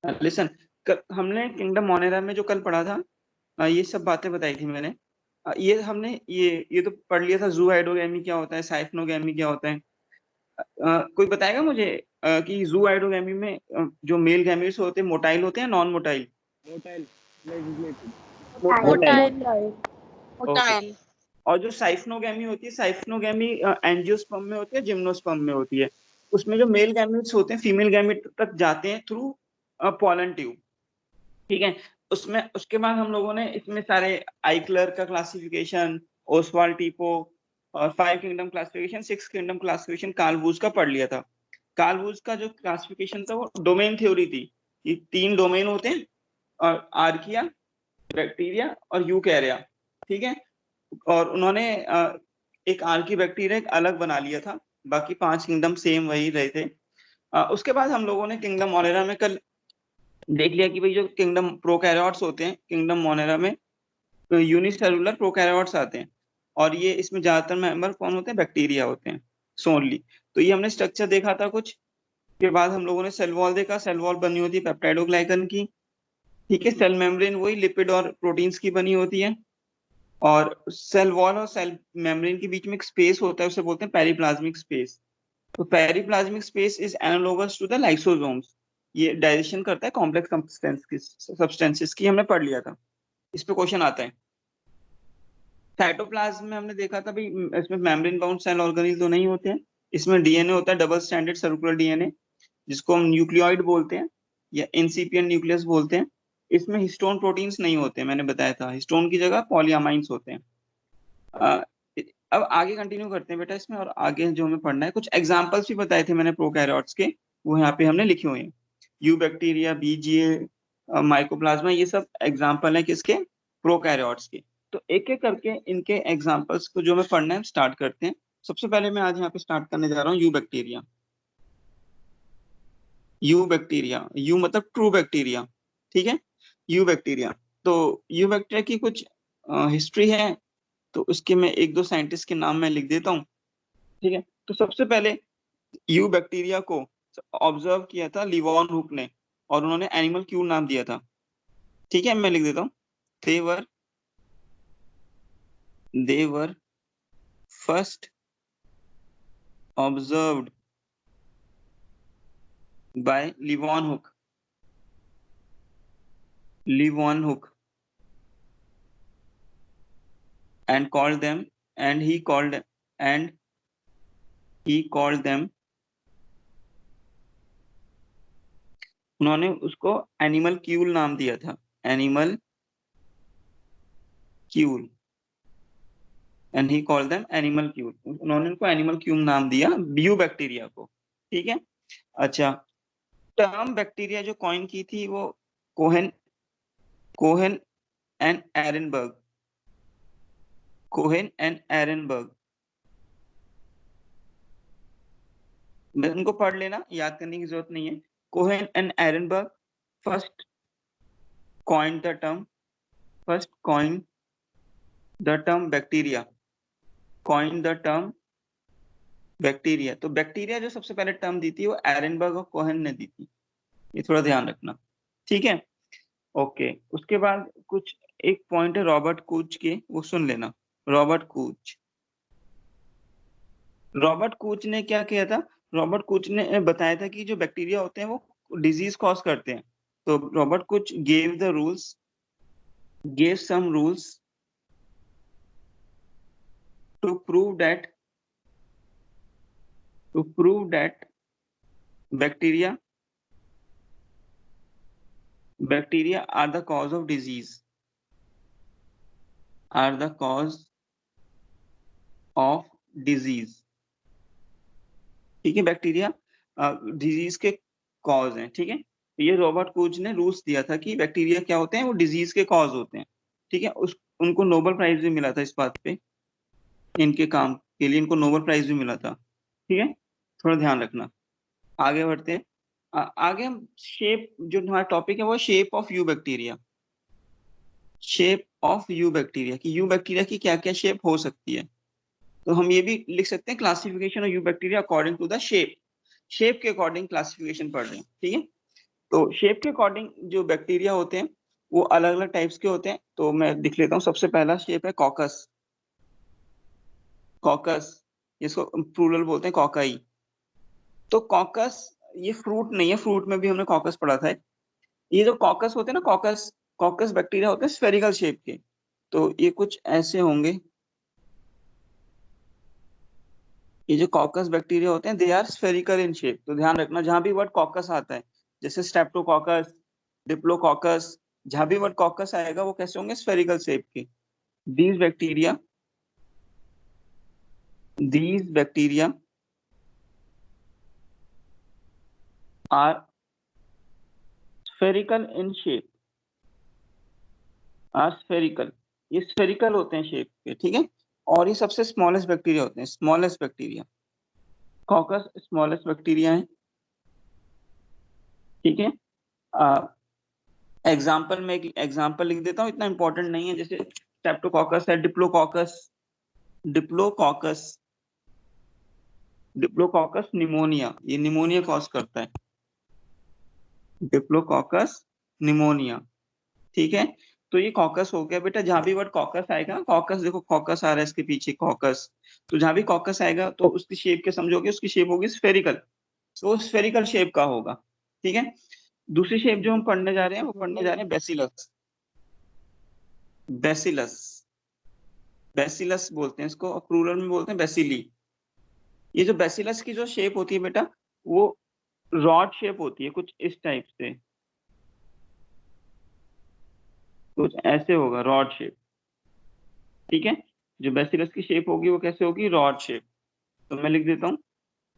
Listen, हमने kingdom Monera में जो कल पढ़ा था, ये सब बातें बताई थी मैंने। ये हमने ये तो पढ़ लिया था, जूआइडोगैमी क्या होता है, साइफनोगैमी क्या होता है। कोई बताएगा मुझे कि जूआइडोगैमी में जो मेल गैमीट्स होते हैं मोटाइल होते हैं, non motile? Motile, legislative. Motile. Motile. Okay. Motile. और जो साइफनोगैमी होती है, साइफनोगैमी एंजियोस्पर्म में होती है, जिम्नोस्पर्म में होती है। उसमें जो मेल गैमीट्स होते हैं फीमेल गैमीट तक जाते हैं थ्रू पॉलन ट्यूब। ठीक है। उसमें उसके बाद हम लोगों ने इसमें सारे आइक्लर का क्लासिफिकेशन, ओसवाल्ड टीपो और 5 kingdom classification, 6 kingdom classification Carl Woese का पढ़ लिया था। कार्ल वुज का जो क्लासिफिकेशन था वो डोमेन थ्योरी थी कि 3 डोमेन होते हैं, और आर्किया, बैक्टीरिया और यूकैरिया। ठीक है। और उन्होंने एक आर्की बैक्टीरिया एक अलग बना लिया था, बाकी 5 किंगडम सेम वही रहे थे। उसके बाद हम लोगों ने किंगडम मोनेरा में कल देख लिया कि भाई जो किंगडम प्रोकैरियोट्स होते हैं किंगडम मोनेरा में, यूनिसेलुलर प्रोकैरियोट्स आते हैं, और ये इसमें ज्यादातर मेंबर कौन होते हैं, बैक्टीरिया होते हैं सोनली। तो ये हमने स्ट्रक्चर देखा था कुछ। के बाद हम लोगों ने सेल वॉल देखा, सेल वॉल बनी होती है पेप्टाइडोग्लाइकन की। ठीक है। सेल मेम्ब्रेन वही लिपिड और प्रोटीन्स की बनी होती है। और सेल वॉल और सेल मेम्ब्रेन के बीच में एक स्पेस होता है, उसे बोलते हैं पेरिप्लाज्मिक स्पेस। तो periplasmic space is analogous to the lysosomes. ये डाइजेशन करता है कॉम्प्लेक्स सब्सटेंसेस की, हमने पढ़ लिया था। इस पे क्वेश्चन आता है। साइटोप्लाज्म में हमने देखा था भाई, इसमें मेम्ब्रेन बाउंड सेल ऑर्गेनेल तो नहीं होते हैं। इसमें डीएनए होता है, डबल स्टैंडर्ड सर्कुलर डीएनए, जिसको हम न्यूक्लियोइड बोलते हैं या इंसिपिएंट न्यूक्लियस बोलते हैं। इसमें हिस्टोन प्रोटीन्स नहीं होते, मैंने बताया था, हिस्टोन की जगह पॉलीअमाइंस होते हैं। अ, अब आगे कंटिन्यू करते हैं बेटा इसमें, और आगे जो हमें पढ़ना है, कुछ एग्जांपल्स भी बताए थे मैंने प्रोकैरियोट्स के, वो यहाँ पे हमने लिखे हुए हैं। यू बैक्टीरिया, बीजीए, माइकोप्लाज्मा, ये सब एग्जांपल है किसके, प्रोकैरियोट्स के। तो एक एक करके इनके एग्जांपल्स को जो हमें पढ़ना है स्टार्ट करते हैं। सबसे पहले मैं आज यहाँ पे स्टार्ट करने जा रहा हूँ you bacteria. You bacteria, you मतलब ट्रू बैक्टीरिया। ठीक है। You bacteria. तो यू बैक्टीरिया की कुछ हिस्ट्री है, तो उसके मैं एक दो साइंटिस्ट के नाम मैं लिख देता हूँ। ठीक है। तो सबसे पहले यू बैक्टीरिया को ऑब्जर्व किया था लिवॉन हुक ने, और उन्होंने एनिमल क्यू नाम दिया था। ठीक है, मैं लिख देता हूँ। They were first observed by Leeuwenhoek. and called them and he called them, उन्होंने उसको एनिमल क्यूल नाम दिया था, animalcule, and he called them animalcule. उन्होंने उनको एनिमल क्यूल नाम दिया यू बैक्टीरिया को। ठीक है। अच्छा, टर्म बैक्टीरिया जो कॉइन की थी वो Cohen Cohen and Ehrenberg. Cohen and Ehrenberg, उनको पढ़ लेना, याद करने की जरूरत नहीं है। Cohen and Ehrenberg first coined the term bacteria. coined the term bacteria. तो बैक्टीरिया जो सबसे पहले टर्म दी थी वो एरनबर्ग और कोहेन ने दी थी, ये थोड़ा ध्यान रखना। ठीक है। ओके। उसके बाद कुछ एक पॉइंट है रॉबर्ट कूच के, वो सुन लेना। रॉबर्ट कूच ने क्या किया था, रॉबर्ट कूच ने बताया था कि जो बैक्टीरिया होते हैं वो डिजीज कॉज करते हैं। तो Robert Cooch gave some rules to prove that bacteria are the cause of disease, ठीक है। बैक्टीरिया डिजीज के कॉज हैं। ठीक है। ये रॉबर्ट कूच ने रूल्स दिया था कि बैक्टीरिया क्या होते हैं, वो डिजीज के कॉज होते हैं। ठीक है। उनको नोबेल प्राइज भी मिला था इस बात पे, इनके काम के लिए इनको नोबेल प्राइज भी मिला था। ठीक है। थोड़ा ध्यान रखना। आगे बढ़ते हैं। आगे हम शेप, जो हमारा टॉपिक है वो shape of you bacteria. Shape of you bacteria की, यू बैक्टीरिया की क्या क्या शेप हो सकती है। तो हम ये भी लिख सकते हैं classification of you bacteria according to the shape. Shape के अकॉर्डिंग क्लासिफिकेशन पढ़ रहे हैं। ठीक है। तो शेप के अकॉर्डिंग जो बैक्टीरिया होते हैं वो अलग अलग टाइप्स के होते हैं। तो मैं दिख लेता हूँ। सबसे पहला शेप है कॉकस। कॉकस, इसको प्लूरल बोलते हैं कॉकाई। तो कॉकस ये फ्रूट नहीं है, फ्रूट में भी हमने कॉकस पढ़ा था। ये जो कॉकस होते हैं ना, कॉकस कॉकस बैक्टीरिया होते हैं स्फेरिकल शेप के। तो ये कुछ ऐसे होंगे। ये जो कॉकस बैक्टीरिया होते हैं they are spherical in shape. तो ध्यान रखना जहां भी वर्ड कॉकस आता है, जैसे स्ट्रेप्टोकॉकस, डिप्लोकॉकस, जहां भी वर्ड कॉकस आएगा वो कैसे होंगे? स्फेरिकल शेप के। These bacteria are spherical in shape. Are spherical, ये स्फेरिकल होते हैं शेप के, ठीक है। और ये सबसे स्मॉलेस्ट बैक्टीरिया होते हैं, smallest bacteria. Caucus smallest bacteria है, ठीक है। एग्जाम्पल में एक एग्जाम्पल लिख देता हूँ, इतना इंपॉर्टेंट नहीं है। जैसे स्ट्रेप्टोकॉकस है, डिप्लोकॉकस, डिप्लोकॉकस, डिप्लोकॉकस निमोनिया, ये निमोनिया कॉज करता है। डिप्लोकॉकस निमोनिया, ठीक है। तो ये कॉकस हो गया बेटा। जहां भी वर्ड कॉकस आएगा, कॉकस देखो कॉकस आ रहा है इसके पीछे, कॉकस। तो जहां भी कॉकस आएगा तो उसकी शेप के समझोगे, उसकी शेप होगी स्फेरिकल। तो स्फेरिकल शेप का होगा, ठीक है। दूसरी शेप जो हम पढ़ने जा रहे हैं वो पढ़ने जा रहे हैं बेसिलस। बेसिलस, बेसिलस बोलते हैं इसको, प्लूरल में बोलते हैं बेसिली। ये जो बेसिलस की जो शेप होती है बेटा, वो रॉड शेप होती है, कुछ इस टाइप से, कुछ ऐसे होगा, रॉड शेप, ठीक है। जो बेसिलस की शेप होगी वो कैसे होगी? Rod shape. तो मैं लिख देता हूँ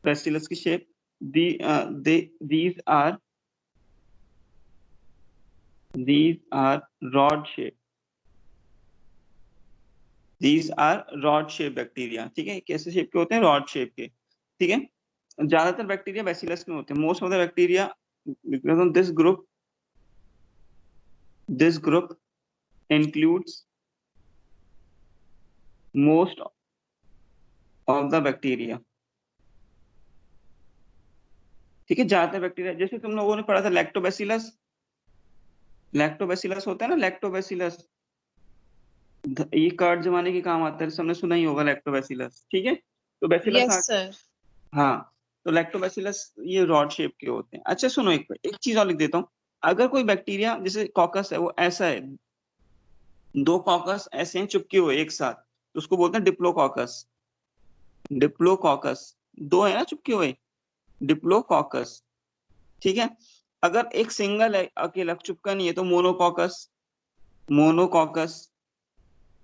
बेसिलस की shape. These are rod shape. These are rod shape bacteria, ठीक है। कैसे शेप के होते हैं? रॉड शेप के, ठीक है। ज्यादातर बैक्टीरिया बेसिलस में होते हैं। Most of the bacteria, this group includes most of the bacteria, ठीक है। ज्यादातर बैक्टीरिया, जैसे तुम लोगों ने पढ़ा था लैक्टोबैसिलस। लैक्टोबैसिलस होता है ना, लैक्टोबैसिलस, ये कर्ड जमाने के काम आता है, सबने सुना ही होगा लैक्टोबैसिलस, ठीक है। तो बैसिलस यस सर। हाँ, तो लैक्टोबैसिलस ये रॉड शेप के होते हैं। अच्छा सुनो, एक चीज और लिख देता हूँ। अगर कोई बैक्टीरिया जैसे कॉकस है, वो ऐसा है, दो कॉकस ऐसे हैं चिपके हुए एक साथ, तो उसको बोलते हैं डिप्लोकॉकस। डिप्लोकॉकस, दो है ना चिपके हुए, डिप्लोकॉकस, ठीक है। अगर एक सिंगल है, अकेला चिपका नहीं है, तो मोनोकॉकस। मोनोकॉकस,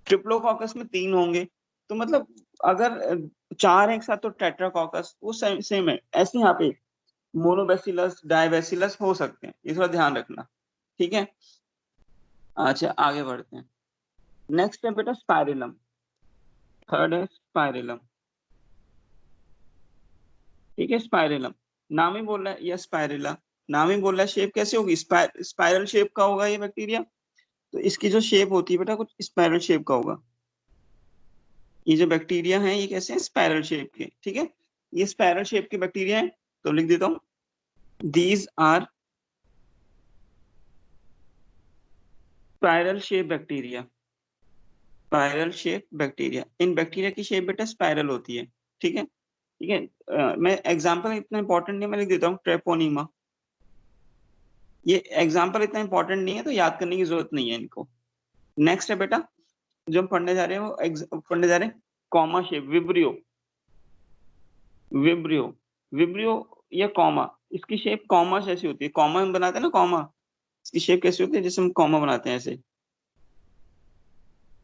ट्रिप्लोकॉकस में तीन होंगे। तो मतलब अगर चार एक साथ तो टेट्राकॉकस, वो सेम है। ऐसे यहाँ पे मोनोबैसिलस, डायबैसिलस हो सकते हैं, ये थोड़ा ध्यान रखना, ठीक है। अच्छा आगे बढ़ते हैं। नेक्स्ट है बेटा स्पाइरेलम। थर्ड है स्पाइरेलम, ठीक है। स्पाइरेलम, नाम ही बोल रहा है, या स्पाइरेला, नाम ही बोल रहा है। शेप कैसे होगी? स्पाइरल शेप का होगा ये बैक्टीरिया। तो इसकी जो शेप होती है बेटा कुछ स्पाइरल शेप का होगा। ये जो बैक्टीरिया हैं ये कैसे हैं? स्पाइरल शेप के, ठीक है। ये स्पाइरल शेप के बैक्टीरिया हैं। तो लिख देता हूँ, these are spiral shape bacteria. Spiral shape bacteria, इन बैक्टीरिया की शेप बेटा स्पाइरल होती है, ठीक है, ठीक है। मैं एग्जांपल इतना इंपॉर्टेंट नहीं, मैं लिख देता हूँ ट्रेपोनीमा। ये एग्जांपल इतना इंपॉर्टेंट नहीं है, तो याद करने की जरूरत नहीं है इनको। नेक्स्ट है बेटा जो हम पढ़ने जा रहे हैं, वो पढ़ने जा रहे हैं comma shape, vibrio. Vibrio, vibrio या कॉमा, इसकी शेप कॉमा जैसी होती है। कॉमा हम बनाते हैं ना, कॉमा, इसकी शेप कैसी होती है? जैसे हम कॉमा बनाते हैं ऐसे,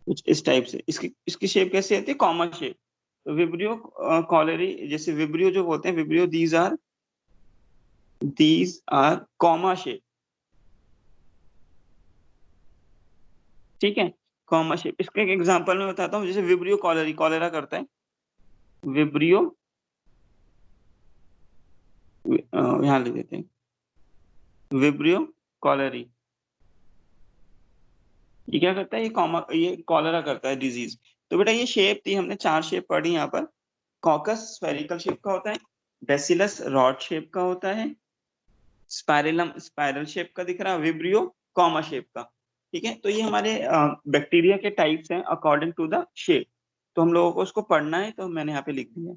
कुछ इस टाइप से। इसकी इसकी शेप कैसी होती है? Comma shape. तो विब्रियो कॉलरी, जैसे विब्रियो जो बोलते हैं, vibrio these R comma shape, ठीक है। कॉमा शेप, इसका एक एग्जांपल मैं बताता हूँ। जैसे विब्रियो कॉलरी, कॉलेरा करता है। विब्रियो, यहाँ लिख देते हैं विब्रियो कॉलरी, ये क्या करता है? ये कॉलरा करता है डिजीज। तो बेटा ये शेप थी, हमने चार शेप पढ़ी यहाँ पर। कॉकस स्फेरिकल शेप का होता है, बेसिलस रॉड शेप का होता है, स्पाइरलम स्पाइरल शेप का दिख रहा है, विब्रियो कॉमा शेप का। ठीक है, तो ये हमारे बैक्टीरिया के टाइप्स हैं अकॉर्डिंग टू द शेप। तो हम लोगों को उसको पढ़ना है, तो मैंने यहाँ पे लिख दिया।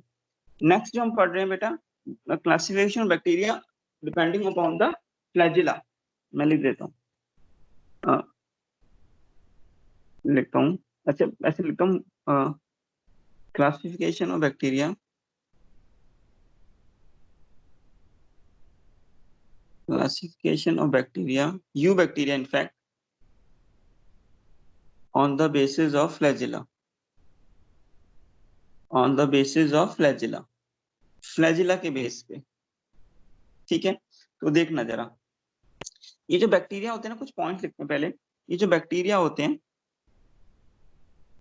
नेक्स्ट जो हम पढ़ रहे हैं बेटा, classification bacteria depending upon the flagella. मैं लिख देता हूँ, लिखता हूँ, अच्छा ऐसे लिखता हूँ, classification of bacteria, classification of bacteria, eubacteria in fact, on the basis of flagella, on the basis of flagella, flagella के बेस पे। ठीक है, तो देखना जरा, ये जो बैक्टीरिया होते हैं ना, कुछ पॉइंट लिखते हैं पहले। ये जो बैक्टीरिया होते हैं,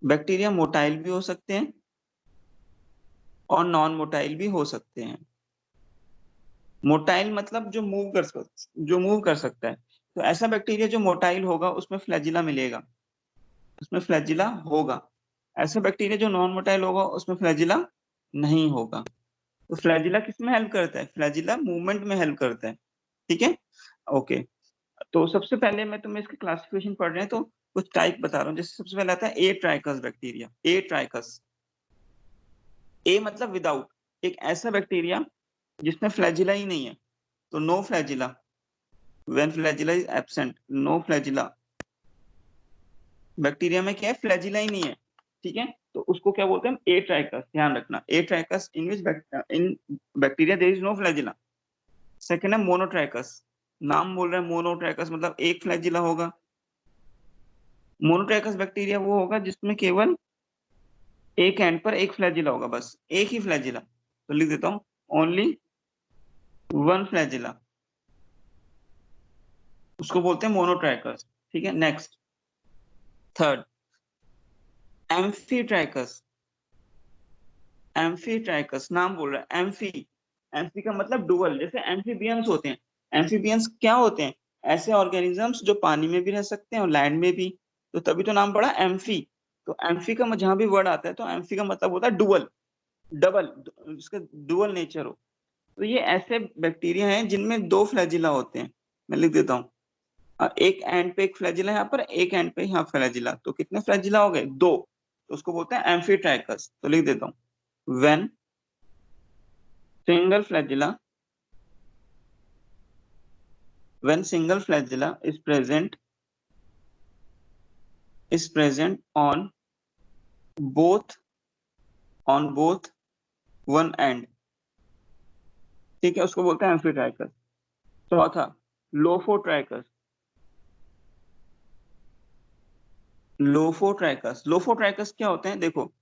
बैक्टीरिया मोटाइल भी हो सकते हैं और नॉन मोटाइल भी हो सकते हैं। मोटाइल मतलब जो मूव कर सकता है। तो ऐसा बैक्टीरिया जो मोटाइल होगा उसमें फ्लैजिला मिलेगा, उसमें फ्लैजिला होगा। ऐसा बैक्टीरिया जो नॉन मोटाइल होगा उसमें फ्लैजिला नहीं होगा। तो फ्लैजिला किस में हेल्प करता है? फ्लैजिला मूवमेंट में हेल्प करता है। ठीक है, ओके। तो सबसे पहले मैं तुम्हें इसके क्लासिफिकेशन पढ़ रहे हैं तो कुछ टाइप बता रहा हूँ। जैसे सबसे पहले आता है ए ट्राइकस बैक्टीरिया। ए ट्राइकस, ए मतलब विदाउट, एक ऐसा बैक्टीरिया जिसमें फ्लैजिला ही नहीं है, तो no flagella. When flagella is absent, no flagella. Bacteria में क्या है? फ्लैजिला ही नहीं है। ठीक है, तो उसको क्या बोलते हैं? ए ट्राइकस। ध्यान रखना, atrichous in which in bacteria there is no flagella. Second है मोनोट्राइकस। नाम बोल रहा है मोनोट्राइकस, मतलब एक फ्लैजिला होगा। मोनोट्राइकस बैक्टीरिया वो होगा जिसमें केवल एक एंड पर एक फ्लैजिला होगा, बस एक ही फ्लैजिला। तो लिख देता हूं, ओनली वन फ्लैजिला, उसको बोलते हैं मोनोट्राइकस। ठीक है, नेक्स्ट थर्ड, एम्फीट्राइकस। एम्फीट्राइकस नाम बोल रहा है, एम्फी। एम्फी का मतलब डुअल, जैसे एम्फीबियंस होते हैं। एम्फीबियंस क्या होते हैं? ऐसे ऑर्गेनिजम्स जो पानी में भी रह सकते हैं और लैंड में भी। तो तभी तो नाम पड़ा एम्फी। तो एम्फी का जहां भी वर्ड आता है तो एम्फी का मतलब होता है डुअल, डबल, इसका डुअल नेचर हो। तो ये ऐसे बैक्टीरिया हैं जिनमें दो फ्लैजिला होते हैं। मैं लिख देता हूँ, एक एंड पे एक फ्लैजिला यहाँ पर, एक एंड पे यहाँ फ्लैजिला। तो कितने फ्लैजिला हो गए? दो। तो उसको बोलते हैं एम्फीट्राइकस। तो लिख देता हूँ, when single flagella, when single flagella is present both on both one end। ठीक है, उसको बोलते हैं एम्फीट्राइकस। चौथा, लोफोट्राइकस। लोफोट्राइकस, लोफोट्राइकस क्या होते हैं? देखो,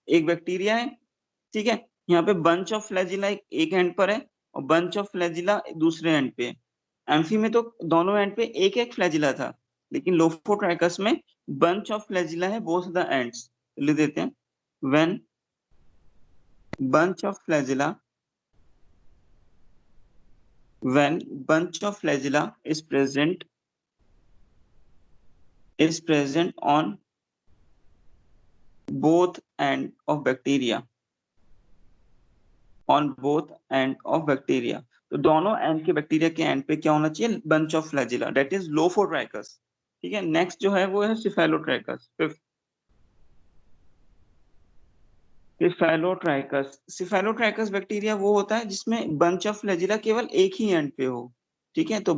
एक बैक्टीरिया है, ठीक है, यहाँ पे बंच ऑफ फ्लैजिला एक एंड पर है और बंच ऑफ फ्लैजिला दूसरे एंड पे है। एम्फी में तो दोनों एंड पे एक एक फ्लैजिला था, लेकिन लोफोट्राइकस में बंच ऑफ फ्लैजिला है बोथ द एंड्स। लिख देते हैं, when bunch of flagella when bunch of flagella is present on both end of bacteria, on both end of bacteria। तो दोनों एंड के बैक्टीरिया के एंड पे क्या होना चाहिए? Bunch of flagella, that is lophotrichous. ठीक है, नेक्स्ट जो है वो है सिफेलोट्राइकस। सिफेलोट्राइकस, सिफेलोट्राइकस बैक्टीरिया वो होता है जिसमें बंच ऑफ फ्लैजिला केवल एक ही एंड पे हो। ठीक है, तो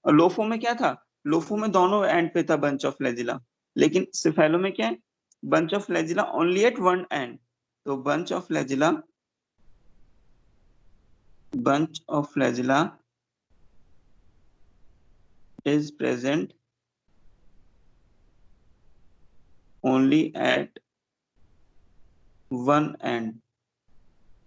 लोफो में क्या था? लोफो में दोनों एंड पे था बंच ऑफ फ्लैजिला, लेकिन सिफेलो में क्या है? Bunch of flagella only at one end. तो bunch of flagella, bunch of flagella is present only at one end।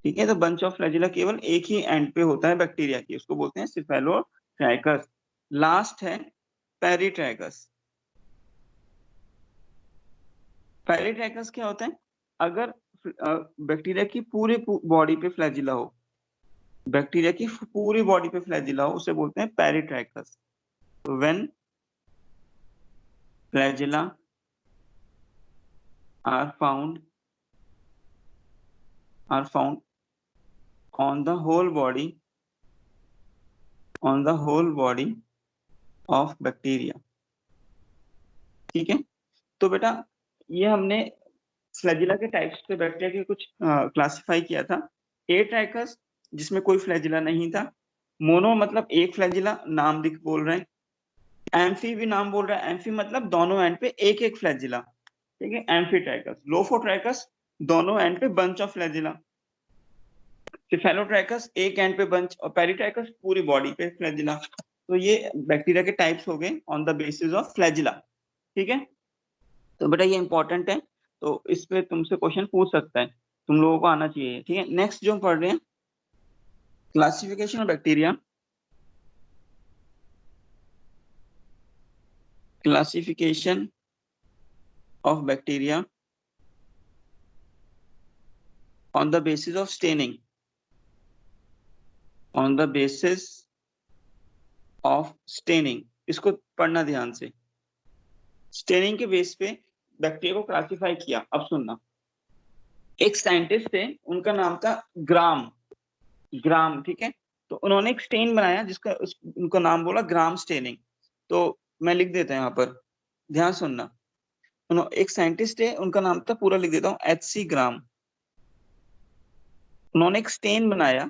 ठीक है, तो बंच ऑफ फ्लैजिला केवल एक ही एंड पे होता है बैक्टीरिया की, उसको बोलते हैं सिफेलोट्राइकस। लास्ट है पेरिट्राइकस। पेरिट्राइकस क्या होता है? अगर बैक्टीरिया की पूरे बॉडी पे फ्लैजिला हो, बैक्टीरिया की पूरी बॉडी पे फ्लैजिला हो, उसे बोलते हैं peritrichous. When flagella are found on the whole body on the whole body of bacteria. ठीक है, तो बेटा ये हमने फ्लैजिला के टाइप्स पे बैक्टीरिया के कुछ क्लासिफाई किया था। एट्राइकस जिसमें कोई फ्लैजिला नहीं था, मोनो मतलब एक फ्लैजिला, नाम दिख बोल रहे हैं, एम्फी भी नाम बोल रहा है, एम्फी मतलब दोनों एंड पे एक एक फ्लैजिला, ठीक है, एम्फीट्राइकस। लोफोट्राइकस दोनों एंड पे बंच ऑफ फ्लैजिला, सिफेलोट्राइकस एक एंड पे बंच, और पेरिट्राइकस पूरी बॉडी पे फ्लैजिला। तो ये बैक्टीरिया के टाइप्स हो गए on the basis of flagella. ठीक है, तो बेटा ये इंपॉर्टेंट है, तो इस पे तुमसे क्वेश्चन पूछ सकता है, तुम लोगों को आना चाहिए। ठीक है, नेक्स्ट जो हम पढ़ रहे हैं, classification of bacteria, classification of bacteria on the basis of staining, on the basis of staining, इसको पढ़ना ध्यान से। स्टेनिंग के बेस पे बैक्टीरिया को क्लासिफाई किया। अब सुनना, एक साइंटिस्ट थे, उनका नाम था ग्राम, ग्राम, ठीक है, तो उन्होंने एक स्टेन बनाया जिसका उनका नाम बोला ग्राम स्टेनिंग। तो मैं लिख देता हूं यहाँ पर, ध्यान सुनना। एक साइंटिस्ट है, उनका नाम था, पूरा लिख देता हूँ, एच.सी. ग्राम। उन्होंने एक स्टेन बनाया,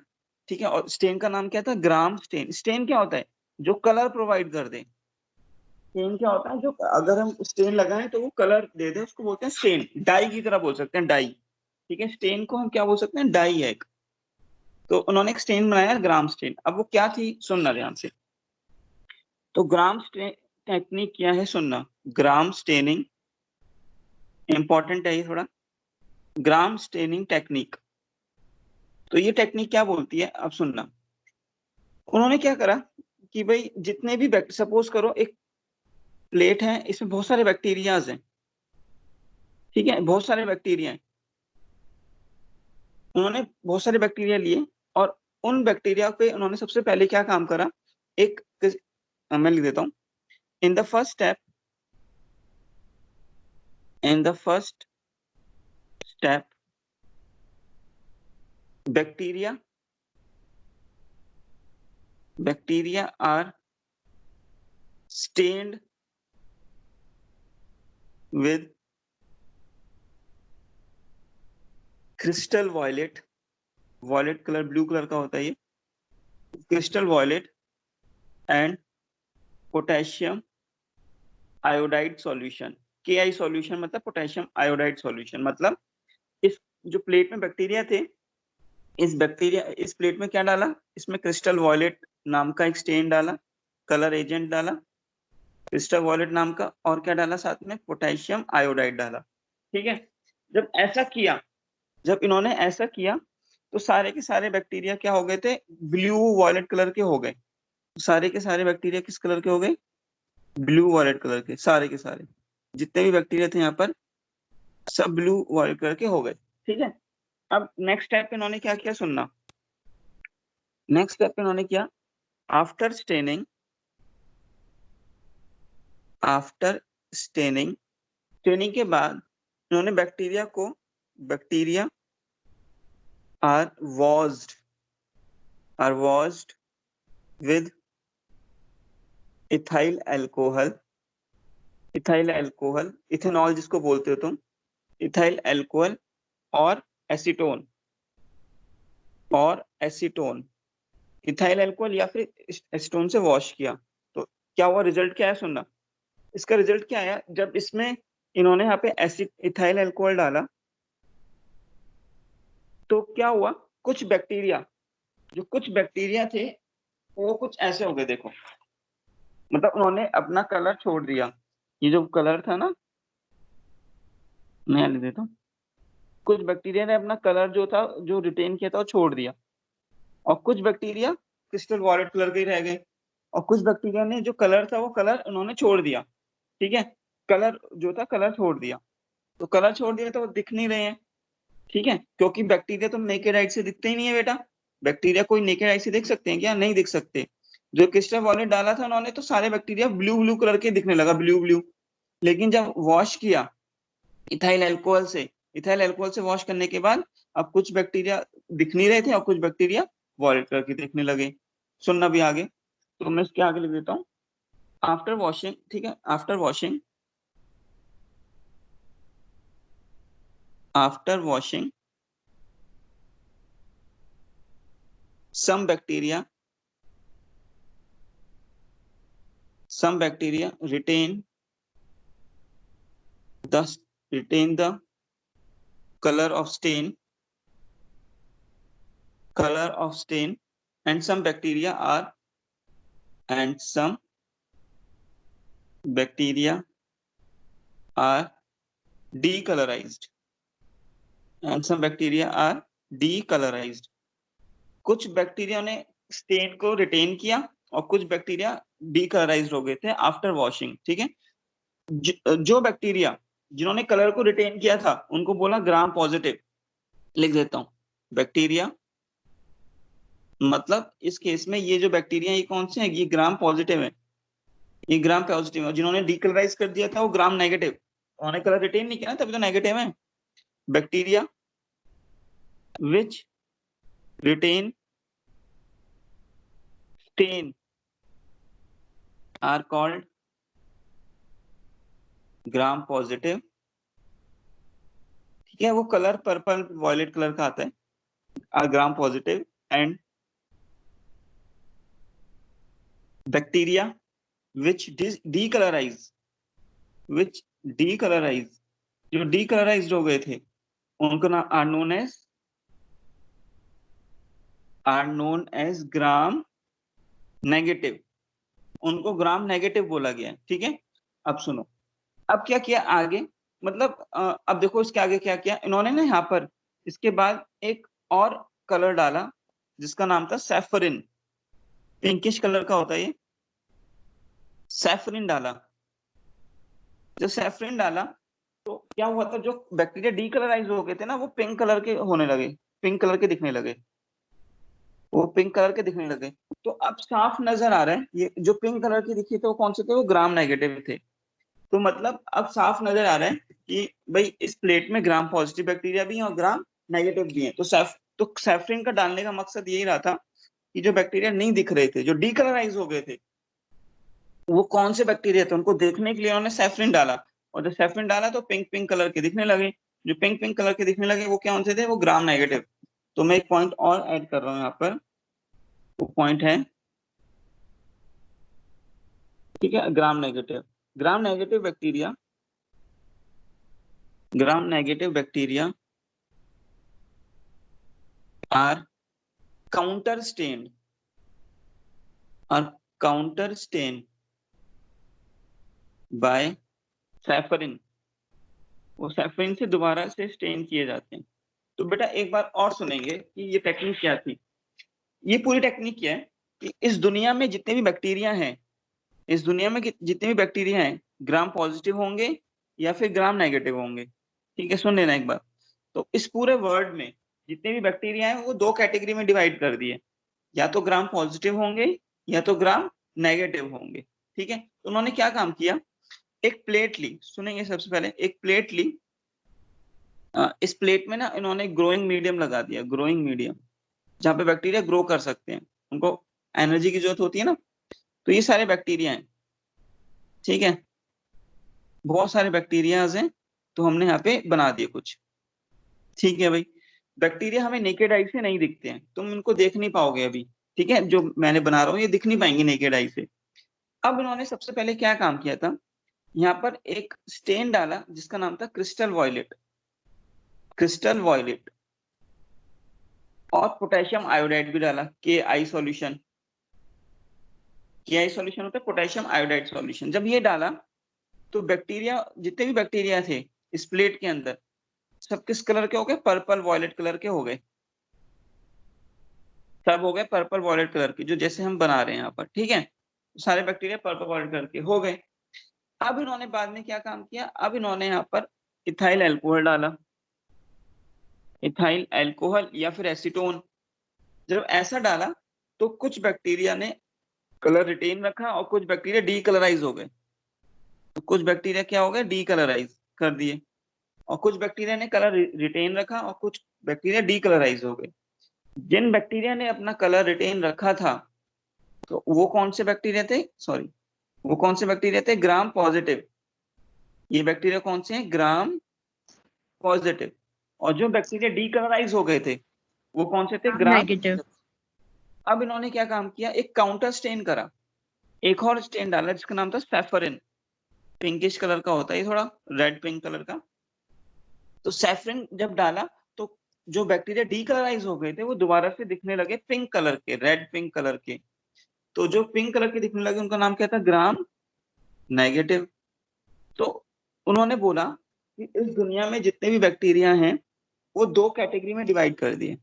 ठीक है, और स्टेन का नाम क्या था, ग्राम स्टेन। स्टेन क्या होता है, जो कलर प्रोवाइड कर दे। स्टेन क्या होता है, जो अगर हम स्टेन लगाएं तो वो कलर दे दे, उसको बोलते हैं स्टेन। डाई की तरह बोल सकते हैं, डाई। ठीक है, स्टेन को हम क्या बोल सकते हैं, डाई है एक। तो उन्होंने एक स्टेन बनाया, ग्राम स्टेन। अब वो क्या थी, सुनना ध्यान से। तो ग्राम स्टेन टेक्निक क्या है, सुनना। ग्राम स्टेनिंग इंपॉर्टेंट है ये थोड़ा, ग्राम स्टेनिंग टेक्निक। तो ये टेक्निक क्या बोलती है, अब सुनना। उन्होंने क्या करा कि भाई जितने भी सपोज करो एक प्लेट है, इसमें बहुत सारे बैक्टीरियाज हैं, ठीक है, बहुत सारे बैक्टीरिया हैं। उन्होंने बहुत सारे बैक्टीरिया लिए, और उन बैक्टीरिया पे उन्होंने सबसे पहले क्या काम करा, एक, मैं लिख देता हूं, in the first step, in the first step bacteria, bacteria are stained with crystal violet, violet colour blue colour का होता है ये, crystal violet and potassium iodide solution. KI solution मतलब पोटेशियम आयोडाइड सॉल्यूशन। मतलब इस जो प्लेट में bacteria थे, इस प्लेट में क्या डाला, इसमें क्रिस्टल वॉयलेट नाम का एक स्टेन डाला, कलर एजेंट डाला क्रिस्टल वॉयलेट नाम का, और क्या डाला साथ में, पोटेशियम आयोडाइड डाला। ठीक है, जब ऐसा किया, जब इन्होंने ऐसा किया, तो सारे के सारे बैक्टीरिया क्या हो गए थे, ब्लू वॉयलेट कलर के हो गए। सारे के सारे बैक्टीरिया किस कलर के हो गए, ब्लू वॉयलेट कलर के, सारे के सारे जितने भी बैक्टीरिया थे यहाँ पर, सब ब्लू वॉयलेट कलर के हो गए। ठीक है, अब नेक्स्ट स्टेप पे इन्होंने क्या किया, सुनना। नेक्स्ट स्टेप पे इन्होंने किया, after staining, after staining, staining के बाद इन्होंने bacteria are washed with ethyl alcohol, ethyl alcohol, ethanol जिसको बोलते हो तुम, इथाइल अल्कोहल और एसीटोन, इथाइल अल्कोहल या फिर एसीटोन से वॉश किया। तो क्या हुआ, रिजल्ट क्या है, सुनना। इसका रिजल्ट क्या आया, जब इसमें इन्होंने यहाँ पे एसिड इथाइल अल्कोहल डाला, तो क्या हुआ, कुछ बैक्टीरिया थे, वो कुछ ऐसे हो गए, देखो, मतलब उन्होंने अपना कलर छोड़ दिया। ये जो कलर था ना, मैं लिख देता हूँ, कुछ बैक्टीरिया ने अपना कलर जो था, जो रिटेन किया था, वो छोड़ दिया, और कुछ बैक्टीरिया क्रिस्टल वॉयलेट कलर के ही रह गए, और कुछ बैक्टीरिया ने जो कलर था, वो कलर उन्होंने छोड़ दिया। ठीक है, कलर जो था, कलर छोड़ दिया, तो कलर छोड़ दिया तो वो दिख नहीं रहे हैं। ठीक है, क्योंकि बैक्टीरिया तो नेकेड आई से दिखते ही नहीं है बेटा। बैक्टीरिया कोई नेकेड आई से देख सकते हैं क्या, नहीं दिख सकते। जो क्रिस्टल वॉयलेट डाला था उन्होंने, तो सारे बैक्टीरिया ब्लू ब्लू कलर के दिखने लगा, ब्लू ब्लू। लेकिन जब वॉश किया इथाइल अल्कोहल से वॉश करने के बाद, अब कुछ बैक्टीरिया दिख नहीं रहे थे, और कुछ बैक्टीरिया वॉयलेट कलर के दिखने लगे। सुनना भी आगे, तो मैं इसके आगे लिख देता हूँ आफ्टर वॉशिंग, ठीक है, after washing some bacteria retain the color of stain and some bacteria are decolorized कुछ बैक्टीरिया ने स्टेन को रिटेन किया और कुछ बैक्टीरिया डीकलराइज्ड हो गए थे आफ्टर वॉशिंग, ठीक है। जो बैक्टीरिया जिन्होंने कलर को रिटेन किया था उनको बोला ग्राम पॉजिटिव, लिख देता हूं बैक्टीरिया, मतलब इस केस में ये जो बैक्टीरिया ये कौन से हैं, ये ग्राम पॉजिटिव है, ये ग्राम पॉजिटिव है। जिन्होंने डीकलराइज कर दिया था वो ग्राम नेगेटिव, उन्होंने कलर रिटेन नहीं किया ना, तभी तो नेगेटिव है। Bacteria which retain stain are called gram positive, ठीक है। वो कलर पर्पल वॉयलेट कलर का आता है, are gram positive. And bacteria which decolourise जो डीकलराइज्ड हो गए थे उनको ना are known as gram negative, उनको ग्राम नेगेटिव बोला गया, ठीक है। अब सुनो, अब क्या किया आगे, मतलब अब देखो इसके आगे क्या किया इन्होंने ना, यहाँ पर इसके बाद एक और कलर डाला जिसका नाम था सैफरिन, पिंकिश कलर का होता है ये, सैफरिन डाला। जब सैफरिन डाला तो क्या हुआ था, जो बैक्टीरिया डीकलराइज हो गए थे ना वो पिंक कलर के होने लगे, पिंक कलर के दिखने लगे, वो पिंक कलर के दिखने लगे। तो अब साफ नजर आ रहा है ये जो पिंक कलर के दिखे थे वो कौन से थे, वो ग्राम नेगेटिव थे। तो मतलब अब साफ नजर आ रहा है कि भाई इस प्लेट में ग्राम पॉजिटिव बैक्टीरिया भी हैं और ग्राम नेगेटिव भी हैं। तो सैफरिन का डालने का मकसद यही रहा था कि जो बैक्टीरिया नहीं दिख रहे थे, जो डीकलराइज हो गए थे, वो कौन से बैक्टीरिया थे उनको देखने के लिए उन्होंने सैफरिन डाला, और जब सैफरिन डाला तो पिंक पिंक कलर के दिखने लगे। जो पिंक पिंक कलर के दिखने लगे वो कौन से थे, वो ग्राम नेगेटिव। तो मैं एक पॉइंट और ऐड कर रहा हूँ यहाँ पर, वो पॉइंट है, ठीक है, gram negative. Gram negative bacteria are counter stain by safranin, वो सैफरिन से दोबारा से स्टेन किए जाते हैं। तो बेटा एक बार और सुनेंगे कि ये टेक्निक क्या थी। ये पूरी टेक्निक क्या है कि इस दुनिया में जितने भी बैक्टीरिया हैं, इस दुनिया में जितने भी बैक्टीरिया हैं, ग्राम पॉजिटिव होंगे या फिर ग्राम नेगेटिव होंगे, ठीक है। सुन लेना एक बार, तो इस पूरे वर्ल्ड में जितने भी बैक्टीरिया हैं वो दो कैटेगरी में डिवाइड कर दिए, या तो ग्राम पॉजिटिव होंगे या तो ग्राम नेगेटिव होंगे, ठीक है। तो उन्होंने क्या काम किया, एक प्लेट ली, सुनेंगे सबसे पहले, एक प्लेट ली, इस प्लेट में ना इन्होंने ग्रोइंग मीडियम लगा दिया, ग्रोइंग मीडियम, जहाँ पे बैक्टीरिया ग्रो कर सकते हैं, उनको एनर्जी की जरूरत होती है ना। तो ये सारे बैक्टीरिया हैं, ठीक है, बहुत सारे बैक्टीरियाज हैं, तो हमने यहाँ पे बना दिए कुछ, ठीक है भाई। बैक्टीरिया हमें नेकेड आई से नहीं दिखते हैं, तुम इनको देख नहीं पाओगे अभी, ठीक है, जो मैंने बना रहा हूँ ये दिख नहीं पाएंगे नेकेड आई से। अब इन्होंने सबसे पहले क्या काम किया था, यहाँ पर एक स्टेन डाला जिसका नाम था क्रिस्टल वॉयलेट, और पोटेशियम आयोडाइड भी डाला, के आई सॉल्यूशन होता है पोटेशियम आयोडाइड सॉल्यूशन। जब ये डाला तो बैक्टीरिया, जितने भी बैक्टीरिया थे इस प्लेट के अंदर, सब किस कलर के हो गए, पर्पल वॉयलेट कलर के हो गए, सब हो गए पर्पल वॉयलेट कलर के, जो जैसे हम बना रहे हैं यहाँ पर, ठीक है। सारे बैक्टीरिया पर्पल वॉयलेट कलर के हो गए। अब इन्होंने बाद में क्या काम किया, अब इन्होंने यहाँ पर इथाइल अल्कोहल डाला, इथाइल अल्कोहल या फिर एसीटोन। जब ऐसा डाला तो कुछ बैक्टीरिया ने कलर रिटेन रखा और कुछ बैक्टीरिया डीकलराइज हो गए। तो कुछ बैक्टीरिया क्या हो गए, डीकलराइज कर दिए, और कुछ बैक्टीरिया ने कलर रिटेन रखा और कुछ बैक्टीरिया डीकलराइज हो गए। जिन बैक्टीरिया ने अपना कलर रिटेन रखा था तो वो कौन से बैक्टीरिया थे, सॉरी, वो कौन से बैक्टीरिया थे, ग्राम पॉजिटिव। ये बैक्टीरिया कौन से हैं, ग्राम पॉजिटिव। और जो बैक्टीरिया डीकलराइज हो गए थे वो कौन से थे, ग्राम नेगेटिव। अब इन्होंने क्या काम किया, एक काउंटर स्टेन करा, एक और स्टेन डाला जिसका नाम था सैफरिन। पिंकिश कलर का होता है, थोड़ा रेड पिंक कलर का। तो सैफरिन जब डाला तो जो बैक्टीरिया डीकलराइज हो गए थे वो दोबारा से दिखने लगे पिंक कलर के, रेड पिंक कलर के। तो जो पिंक कलर के दिखने लगे उनका नाम क्या था, ग्राम नेगेटिव। तो उन्होंने बोला कि इस दुनिया में जितने भी बैक्टीरिया हैं वो दो कैटेगरी में डिवाइड कर दिए,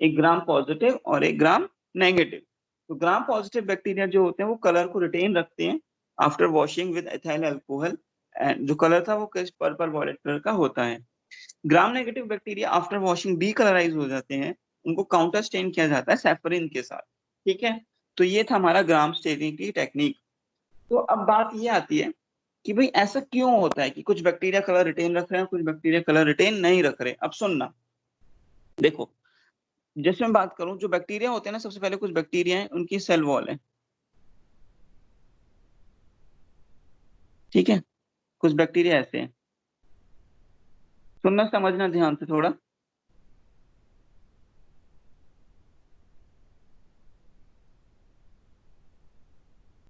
एक ग्राम पॉजिटिव और एक ग्राम नेगेटिव। तो ग्राम पॉजिटिव बैक्टीरिया जो होते हैं वो कलर को रिटेन रखते हैं after washing with ethyl alcohol, and जो कलर था वो पर्पल वॉयलेट कलर का होता है। Gram negative bacteria after washing decolourise हो जाते हैं, उनको काउंटर स्टेन किया जाता है सैफरिन के साथ। ठीक है, तो ये था हमारा ग्राम स्टेनिंग की टेक्निक। तो अब बात ये आती है कि भाई ऐसा क्यों होता है कि कुछ बैक्टीरिया कलर रिटेन रख रहे हैं, कुछ बैक्टीरिया कलर रिटेन नहीं रख रहे। अब सुनना, देखो, जैसे मैं बात करूं, जो बैक्टीरिया होते हैं ना, सबसे पहले कुछ बैक्टीरिया हैं उनकी सेल वॉल है, ठीक है, कुछ बैक्टीरिया ऐसे हैं, सुनना समझना ध्यान से थोड़ा।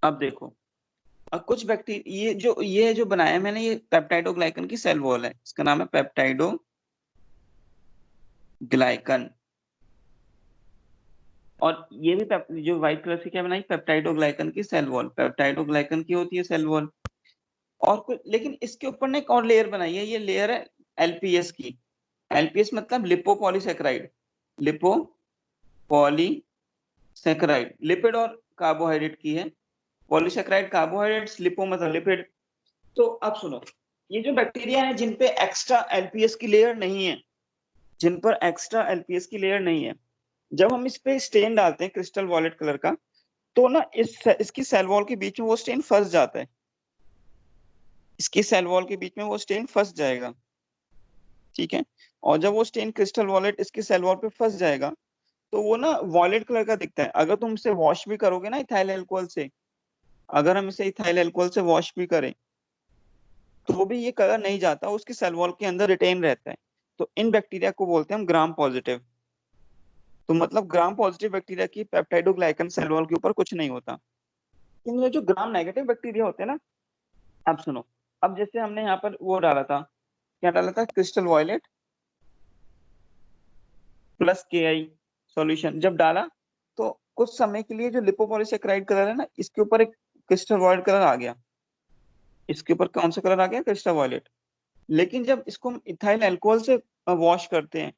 अब देखो, अब कुछ बैक्टीरिया, ये जो बनाया है मैंने, ये पेप्टाइडोग्लाइकन की सेल वॉल है, इसका नाम है पेप्टाइडोग्लाइकन। और ये भी जो व्हाइट कलर से क्या बनाई, पेप्टाइडोग्लाइकन की सेल वॉल, पेप्टाइडोग्लाइकन की होती है सेल वॉल। और कुछ, लेकिन इसके ऊपर ने एक और लेयर बनाई है, ये लेयर है एलपीएस की। एलपीएस मतलब लिपोपॉलीसेकेराइड, लिपोपॉलीसेकेराइड, लिपिड और कार्बोहाइड्रेट की है। पॉलीसेकेराइड कार्बोहाइड्रेट्स, लिपो मतलब लिपिड। तो अब सुनो, ये जो बैक्टीरिया है जिन पे एक्स्ट्रा एलपीएस की लेयर नहीं है, जिन पर एक्स्ट्रा एलपीएस की लेयर नहीं है, जब हम इस पे स्टेन डालते हैं क्रिस्टल वॉयलेट कलर का, तो ना इसकी सेल वॉल के बीच में वो स्टेन फंस जाता है, इसकी सेल वॉल के बीच में वो स्टेन फंस जाएगा, ठीक है। और जब वो स्टेन क्रिस्टल वॉलेट इसकी सेल वॉल पे फंस जाएगा तो वो ना वॉलेट कलर का दिखता है। अगर तुम इसे वॉश भी करोगे ना इथाइल अल्कोहल से, अगर हम इसे इथाइल अल्कोहल से वॉश भी करें तो भी ये कलर नहीं जाता, उसकी सेल वॉल के अंदर रिटेन रहता है। तो इन बैक्टीरिया को बोलते हैं हम ग्राम पॉजिटिव। तो मतलब ग्राम पॉजिटिव बैक्टीरिया की पेप्टाइडोग्लाइकन सेल वॉल के ऊपर कुछ नहीं होता। लेकिन ये जो ग्राम नेगेटिव बैक्टीरिया होते हैं ना, अब सुनो, अब जैसे हमने यहाँ पर वो डाला था, क्या डाला था, क्रिस्टल वॉयलेट प्लस के आई सॉल्यूशन जब डाला, तो कुछ समय के लिए जो लिपोपॉलीसेकेराइड कलर है ना, इसके ऊपर एक क्रिस्टल वॉयलेट कलर आ गया, इसके ऊपर कौन सा कलर आ गया, क्रिस्टल वॉयलेट। लेकिन जब इसको हम इथाइल अल्कोहल से वॉश करते हैं,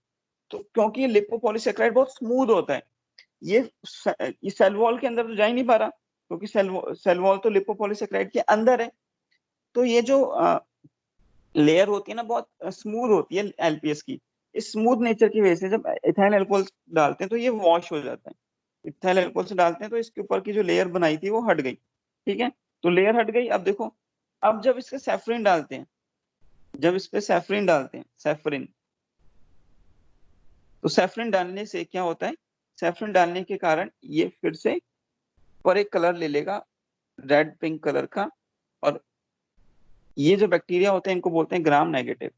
तो क्योंकि ये लिपोपॉलीसेकेराइड बहुत स्मूथ होता है, ये ये सेल वॉल के अंदर तो जा ही नहीं पा रहा, क्योंकि सेल वॉल तो लिपोपॉलीसेकेराइड के अंदर है। तो ये जो लेयर होती है ना, बहुत स्मूथ होती है एलपीएस की। इस स्मूथ नेचर की वजह से जब इथाइल अल्कोहल डालते हैं तो ये वॉश हो जाता है। इथाइल अल्कोहल से डालते हैं तो इसके ऊपर की जो लेयर बनाई थी वो हट गई, ठीक है। तो लेयर हट गई। अब देखो, अब जब इसके सैफरिन डालते हैं, जब इस पे सैफरिन डालते हैं, सैफरिन, तो सैफरिन डालने से क्या होता है, सैफरिन डालने के कारण ये फिर से पर एक कलर ले लेगा, रेड पिंक कलर का। और ये जो बैक्टीरिया होते हैं इनको बोलते हैं ग्राम नेगेटिव,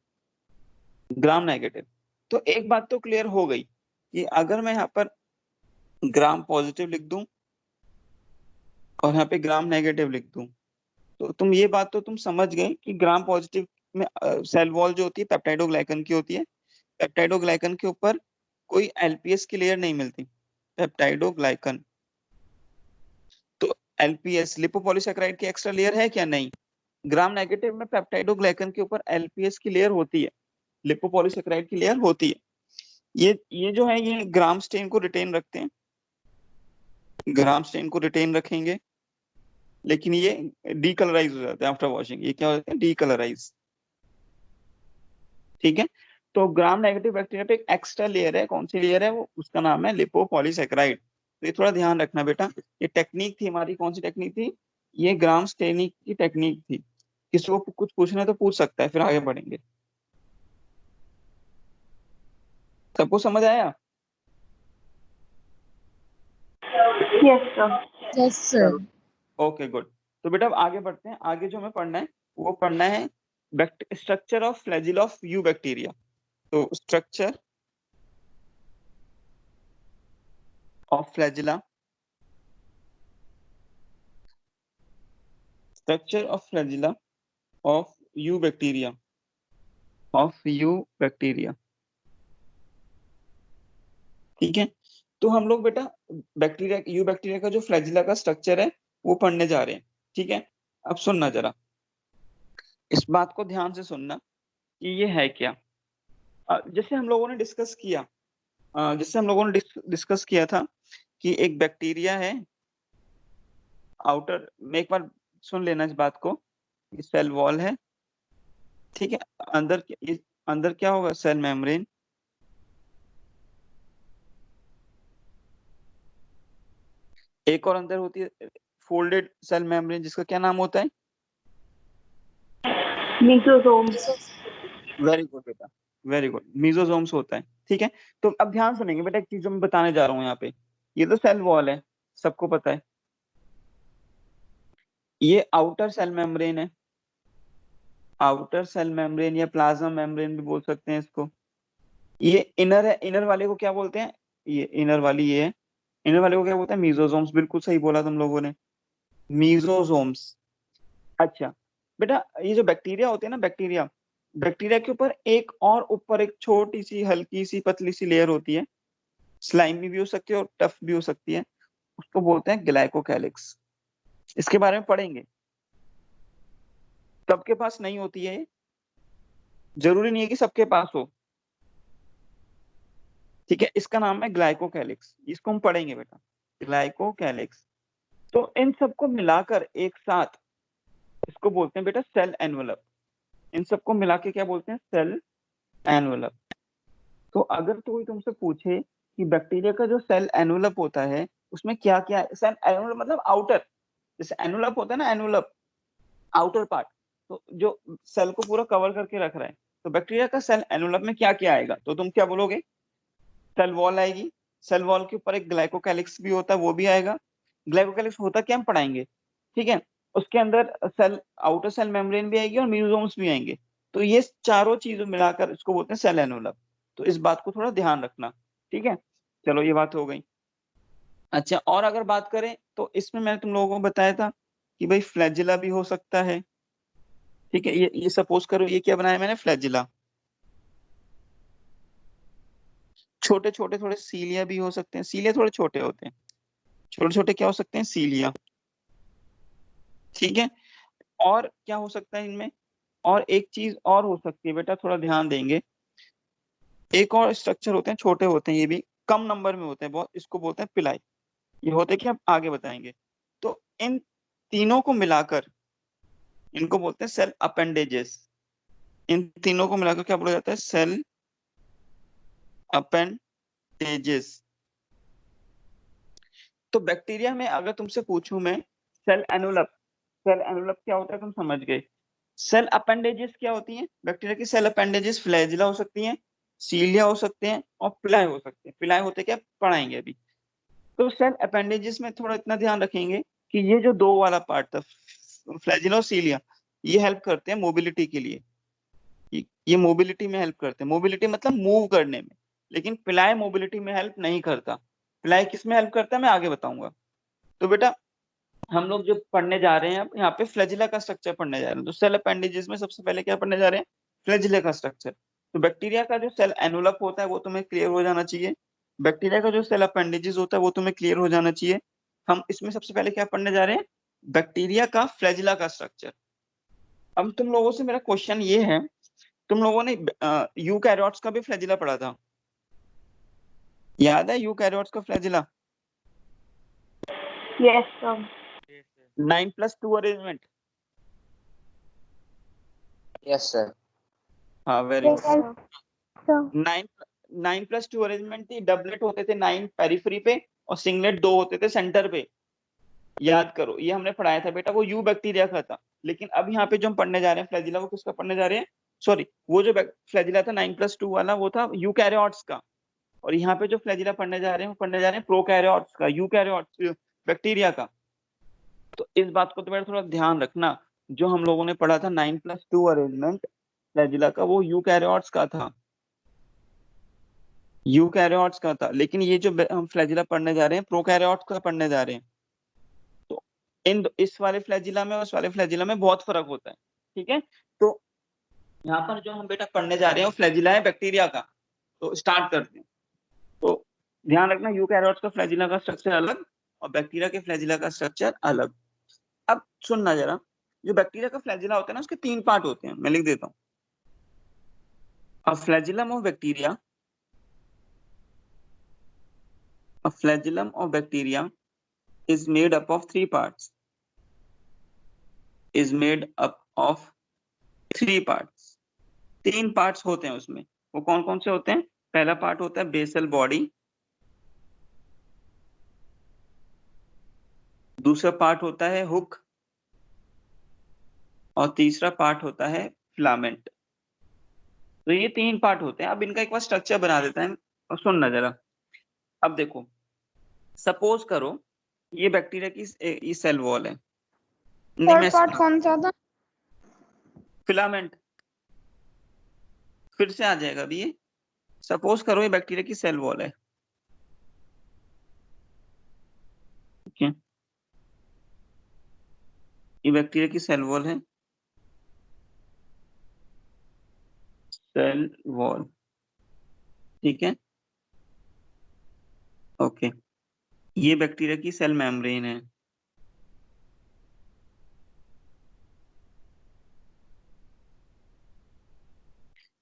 ग्राम नेगेटिव। तो एक बात तो क्लियर हो गई कि अगर मैं यहाँ पर ग्राम पॉजिटिव लिख दूं और यहाँ पे ग्राम नेगेटिव लिख दूं, तो तुम ये बात तो तुम समझ गए कि ग्राम पॉजिटिव में सेल वॉल जो होती है पेप्टाइडोग्लाइकन की होती है, पेप्टाइडोग्लाइकन के ऊपर कोई एलपीएस की लेयर नहीं मिलती, पेप्टाइडोग्लाइकन। तो एलपीएस लिपोपॉलीसेकेराइड की एक्स्ट्रा लेयर है क्या, नहीं। ग्राम नेगेटिव में पेप्टाइडोग्लाइकन के ऊपर एलपीएस की लेयर होती है, लिपोपॉलीसेकेराइड की लेयर होती है। ये जो है ये ग्राम स्टेन को रिटेन रखते हैं, ग्राम स्टेन को रिटेन रखेंगे, लेकिन ये डीकलराइज हो जाते हैं आफ्टर वॉशिंग। ये क्या हो जाते हैं, डीकलराइज, ठीक है। तो ग्राम नेगेटिव बैक्टीरिया पे एक एक्स्ट्रा लेयर है, कौन सी लेयर है वो, उसका नाम है लिपोपॉलीसेकेराइड। तो ये थोड़ा ध्यान रखना बेटा। ये टेक्निक थी हमारी, कौन सी टेक्निक थी, ये ग्राम स्टेनिंग की टेक्निक थी। किसी को कुछ पूछना है तो पूछ सकता है, फिर आगे बढ़ेंगे। सबको समझ आया? Yes, sir. Yes, sir. Okay good. तो बेटा अब आगे बढ़ते हैं। आगे जो हमें पढ़ना है वो पढ़ना है structure of flagella of you bacteria. तो structure of flagella, structure of flagella of you bacteria, of you bacteria. ठीक है, तो हम लोग बेटा बैक्टीरिया, यू बैक्टीरिया का जो फ्लैजिला का स्ट्रक्चर है वो पढ़ने जा रहे हैं। ठीक है, अब सुनना जरा, इस बात को ध्यान से सुनना कि ये है क्या। जैसे हम लोगों ने डिस्कस किया, डिस्कस किया था कि एक बैक्टीरिया है आउटर में, एक बार सुन लेना इस बात को, सेल वॉल है, ठीक है, अंदर क्या होगा, सेल मेम्ब्रेन, एक और अंदर होती है फोल्डेड सेल मेम्ब्रेन, जिसका क्या नाम होता है, Mesosomes. वेरी गुड बेटा, वेरी गुड, मीजोसोम्स होता है। ठीक है, तो अब ध्यान सुनेंगे बेटा, एक चीज मैं बताने जा रहा हूँ यहाँ पे। ये तो सेल वॉल है, सबको पता है, ये आउटर सेल मेम्ब्रेन है, आउटर सेल मेम्ब्रेन या प्लाज्मा मेम्ब्रेन भी बोल सकते हैं इसको। ये इनर है, इनर वाले को क्या बोलते हैं, ये इनर वाली ये है, इनर वाले को क्या बोलते हैं, मीजोसोम्स। बिल्कुल सही बोला तुम लोगों ने, मीजोसोम्स। अच्छा बेटा, ये जो बैक्टीरिया होते हैं ना, बैक्टीरिया, बैक्टीरिया के ऊपर एक और ऊपर एक छोटी सी हल्की सी पतली सी लेयर होती है, स्लाइमी भी हो सकती है और टफ भी हो सकती है, उसको बोलते हैं ग्लाइकोकैलिक्स। इसके बारे में पढ़ेंगे। सबके पास नहीं होती है, जरूरी नहीं है कि सबके पास हो। ठीक है, इसका नाम है ग्लाइकोकैलिक्स, इसको हम पढ़ेंगे बेटा, ग्लाइकोकैलिक्स। तो इन सबको मिलाकर एक साथ इसको बोलते हैं बेटा सेल एनवलप। इन सबको मिला के क्या बोलते हैं, सेल एनवलप। तो अगर कोई तुमसे पूछे कि बैक्टीरिया का जो सेल एनवलप होता है उसमें क्या क्या है, सेल एनवलप मतलब आउटर, जैसे एनवलप होता है ना, एनवलप आउटर पार्ट, तो जो सेल को पूरा कवर करके रख रहा है, तो बैक्टीरिया का सेल एनवलप में क्या क्या आएगा, तो तुम क्या बोलोगे, सेल वॉल आएगी, सेल वॉल के ऊपर एक ग्लाइकोकैलिक्स भी होता है, वो भी आएगा। ग्लाइकोकैलिक्स होता क्या, हम पढ़ाएंगे। ठीक है, उसके अंदर सेल, आउटर सेल मेम्ब्रेन भी आएगी और म्यूजोम्स भी आएंगे। तो ये चारों चीजें मिलाकर इसको बोलते हैं सेल एनवलप। तो इस बात को थोड़ा ध्यान रखना। ठीक है, चलो ये बात हो गई। अच्छा, और अगर बात करें तो इसमें मैंने तुम लोगों को बताया था कि भाई फ्लैजिला भी हो सकता है। ठीक है, ये सपोज करो, ये क्या बनाया मैंने, फ्लैजिला। छोटे छोटे थोड़े सीलिया भी हो सकते हैं, सीलिया थोड़े छोटे होते हैं, छोटे छोटे क्या हो सकते हैं, सीलिया। ठीक है, और क्या हो सकता है इनमें, और एक चीज और हो सकती है बेटा, थोड़ा ध्यान देंगे, एक और स्ट्रक्चर होते हैं, छोटे होते हैं, ये भी कम नंबर में होते हैं बहुत, इसको बोलते हैं पिलाई। ये होते क्या, आगे बताएंगे। तो इन तीनों को मिलाकर इनको बोलते हैं सेल अपेंडेजेस। इन तीनों को मिलाकर क्या बोला जाता है, सेल अपेंडेजेस। तो बैक्टीरिया में अगर तुमसे पूछूं मैं, सेल एनुलप, सेल एनुलप क्या होता है तुम समझ गए। सेल अपेंडेजेस क्या होती हैं, बैक्टीरिया की सेल अपेंडेजेस फ्लैजिला हो सकती हैं, सीलिया हो सकते हैं और पिलाई हो सकते हैं। पिलाई होते क्या, पढ़ाएंगे अभी। तो सेल अपेंडेजेस में थोड़ा इतना ध्यान रखेंगे कि ये जो दो वाला पार्ट था, फ्लैजिला और सीलिया, ये हेल्प करते हैं मोबिलिटी के लिए, ये मोबिलिटी में हेल्प करते हैं, मोबिलिटी मतलब मूव करने में। लेकिन पिलाई मोबिलिटी में हेल्प नहीं करता। पिलाई किस में हेल्प करता है, मैं आगे बताऊंगा। तो बेटा हम लोग जो पढ़ने जा रहे हैं, अब यहाँ पे फ्लैजिला का स्ट्रक्चर पढ़ने जा रहे हैं। तो सेल अपेंडेजेस में सबसे पहले क्या पढ़ने जा रहे हैं, फ्लैजिला का स्ट्रक्चर। तो बैक्टीरिया का जो सेल एनुलप होता है वो तुम्हें क्लियर हो जाना चाहिए, बैक्टीरिया का जो सेल अपेंडेजेस होता है वो तुम्हें क्लियर हो जाना चाहिए। हम इसमें सबसे पहले क्या पढ़ने जा रहे हैं, बैक्टीरिया का फ्लैजिला का स्ट्रक्चर। अब तुम लोगों से मेरा क्वेश्चन ये है, तुम लोगों ने यूकैरियोट्स का भी फ्लैजिला पढ़ा था, याद है यूकैरियोट्स का flagella, Yes, sir. 9+2 arrangement. Yes, sir. हाँ very Yes, good. sir. 9+2 arrangement थी, डबलेट होते थे 9 पेरिफेरी पे और सिंगलेट 2 होते थे सेंटर पे। याद करो, ये हमने पढ़ाया था बेटा, वो यू बैक्टीरिया का था। लेकिन अब यहाँ पे जो हम पढ़ने जा रहे हैं फ्लैजिला, वो किसका पढ़ने जा रहे हैं, सॉरी, वो जो फ्लैजिला था 9+2 वाला, वो था यूकैरियोट्स का। और यहाँ पे जो फ्लैजिला पढ़ने जा रहे हैं, वो पढ़ने जा रहे हैं प्रोकैरियोट्स का। यूकैरियोट्स बैक्टीरिया का। तो इस बात को तो बेटा थोड़ा ध्यान रखना, जो हम लोगों ने पढ़ा था 9+2 अरेंजमेंट फ्लैजिला का, वो यूकैरियोट्स का था, यूकैरियोट्स का था। लेकिन ये जो हम फ्लैजिला पढ़ने जा रहे हैं प्रोकैरियोट्स का पढ़ने जा रहे हैं। तो इस वाले फ्लैजिला में और उस वाले फ्लैजिला में बहुत फर्क होता है, ठीक है। तो यहाँ पर जो हम बेटा पढ़ने जा रहे हैं वो फ्लैजिला है बैक्टीरिया का। तो स्टार्ट करते हैं। तो ध्यान रखना, यूकैरियोट्स का फ्लैजिला का स्ट्रक्चर अलग और बैक्टीरिया के फ्लैजिला का स्ट्रक्चर अलग। अब सुनना जरा, जो बैक्टीरिया का फ्लैजिला होता है ना, उसके 3 पार्ट होते हैं, मैं लिख देता हूँ। A flagellum of bacteria, a flagellum of bacteria is made up of 3 parts. Is made up of 3 parts. 3 parts होते हैं उसमें। वो कौन कौन से होते हैं? पहला पार्ट होता है बेसल बॉडी, दूसरा पार्ट होता है हुक और तीसरा पार्ट होता है फिलामेंट। तो ये 3 पार्ट होते हैं। अब इनका एक बार स्ट्रक्चर बना देता है और सुनना जरा। अब देखो, सपोज करो ये बैक्टीरिया की ये सेल वॉल है। थर्ड पार्ट कौन सा था? फिलामेंट। फिर से आ जाएगा अभी ये। सपोज करो ये बैक्टीरिया की सेल वॉल है, ठीक है, ये बैक्टीरिया की सेल वॉल है, सेल वॉल, ठीक है, ओके। ये बैक्टीरिया की सेल मेम्ब्रेन है,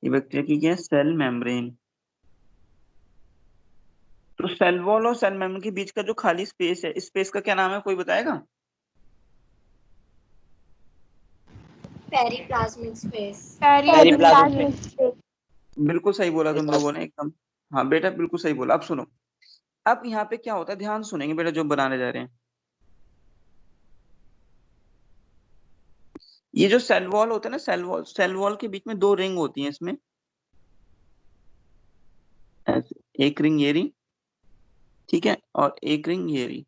ये बैक्टीरिया की क्या है? Cell membrane. तो सेल वॉल और सेल मेम्ब्रेन के बीच का जो खाली स्पेस है, इस स्पेस का क्या नाम है, कोई बताएगा? Periplasmic space. Periplasmic space. बिल्कुल सही बोला तुम लोगों ने, एकदम। हाँ बेटा बिल्कुल सही बोला। अब सुनो, अब यहाँ पे क्या होता है, ध्यान सुनेंगे बेटा जो बनाने जा रहे हैं। ये जो सेल वॉल होता है ना, सेल वॉल के बीच में 2 रिंग होती हैं इसमें, एक रिंग ये रही, ठीक है, और एक रिंग ये रही।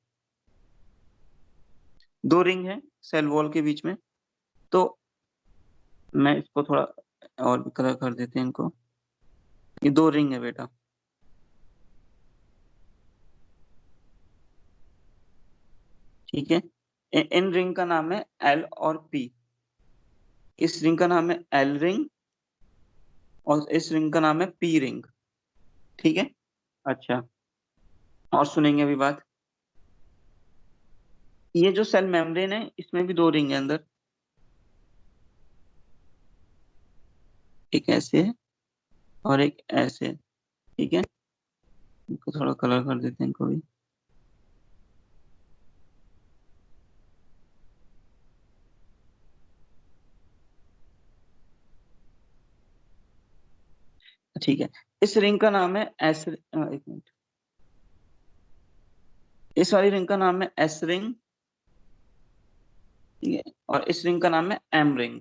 2 रिंग है सेल वॉल के बीच में। तो मैं इसको थोड़ा और भी कलर कर देते हैं इनको। ये 2 रिंग है बेटा, ठीक है। इन रिंग का नाम है एल और पी। इस रिंग का नाम है एल रिंग और इस रिंग का नाम है पी रिंग, ठीक है। अच्छा, और सुनेंगे अभी बात। ये जो सेल मेम्ब्रेन है इसमें भी 2 रिंग है अंदर, एक ऐसे है और एक ऐसे है, ठीक है। इनको थोड़ा कलर कर देते हैं इनको भी। ठीक है, इस रिंग का नाम है एस, एक मिनट, इस वाली रिंग का नाम है एस रिंग, ठीक है, और इस रिंग का नाम है एम रिंग।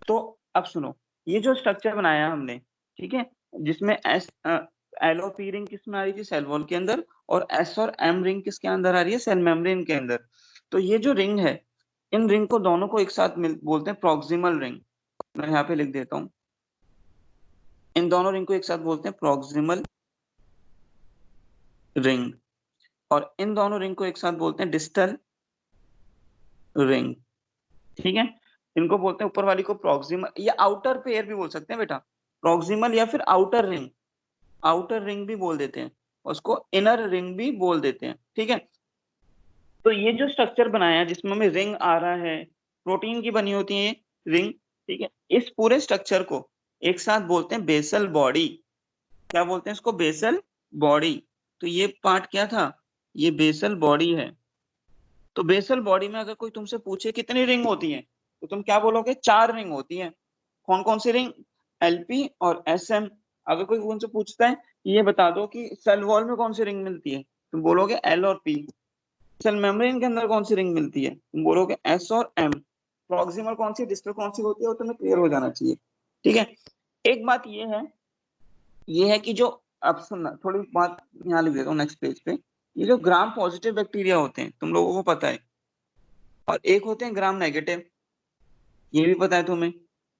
तो अब सुनो, ये जो स्ट्रक्चर बनाया हमने, ठीक है, जिसमें एस एल और पी रिंग किसमें आ रही थी? सेल वॉल के अंदर, और एस और एम रिंग किसके अंदर आ रही है? सेल मेम्ब्रेन के अंदर। तो ये जो रिंग है, इन रिंग को दोनों को एक साथ बोलते हैं प्रॉक्सिमल रिंग। मैं यहाँ पे लिख देता हूँ, इन दोनों रिंग को एक साथ बोलते हैं प्रॉक्सिमल रिंग, और इन दोनों रिंग को एक साथ बोलते हैं डिस्टल रिंग, ठीक है। इनको बोलते हैं ऊपर वाली को प्रॉक्सिमल या आउटर पेयर भी बोल सकते हैं बेटा, प्रॉक्सिमल या फिर आउटर रिंग, आउटर रिंग भी बोल देते हैं, उसको इनर रिंग भी बोल देते हैं, ठीक है। तो ये जो स्ट्रक्चर बनाया है जिसमें हमें रिंग आ रहा है, प्रोटीन की बनी होती है ये रिंग, ठीक है, इस पूरे स्ट्रक्चर को एक साथ बोलते हैं बेसल बॉडी। क्या बोलते हैं इसको? Basal body. तो ये पार्ट क्या था? ये बेसल बॉडी है। तो बेसल बॉडी में अगर कोई तुमसे पूछे कितनी रिंग होती है, तो तुम क्या बोलोगे? 4 रिंग होती है। कौन कौन सी रिंग? एलपी और एसएम। अगर कोई उनसे पूछता है ये बता दो कि सेल वॉल में कौन सी रिंग मिलती है, तुम बोलोगे एल और पी। सेल मेम्ब्रेन के अंदर कौन सी रिंग मिलती है, तुम बोलोगे एस और एम। प्रॉक्सिमल कौन सी, डिस्टल कौन सी होती है, वो तुम्हें क्लियर हो जाना चाहिए, ठीक है। एक बात ये है कि जो, अब सुनना, थोड़ी बात यहाँ लिख देता हूँ नेक्स्ट पेज पे। ये जो ग्राम पॉजिटिव बैक्टीरिया होते हैं तुम लोगों को पता है, और एक होते हैं ग्राम नेगेटिव, ये भी पता है तुम्हें।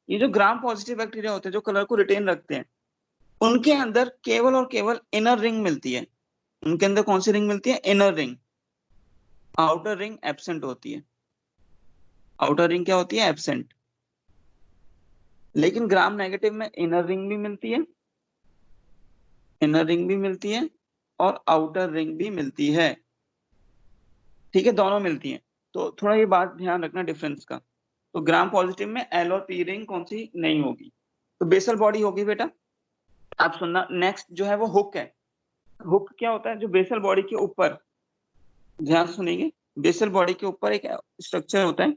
ये जो ग्राम पॉजिटिव बैक्टीरिया होते हैं जो कलर को रिटेन रखते हैं, उनके अंदर केवल और केवल इनर रिंग मिलती है। उनके अंदर कौन सी रिंग मिलती है? Inner ring. Outer ring absent होती है। आउटर रिंग क्या होती है? एब्सेंट। लेकिन ग्राम नेगेटिव में इनर रिंग भी मिलती है, इनर रिंग भी मिलती है और आउटर रिंग भी मिलती है। ठीक है, दोनों मिलती हैं। तो थोड़ा ये बात ध्यान रखना डिफरेंस का। तो ग्राम पॉजिटिव में एल और पी रिंग कौन सी नहीं होगी, तो बेसल बॉडी होगी बेटा। आप सुनना, नेक्स्ट जो है वो हुक है। हुक क्या होता है? जो बेसल बॉडी के ऊपर, ध्यान से सुनेंगे, बेसल बॉडी के ऊपर एक स्ट्रक्चर होता है,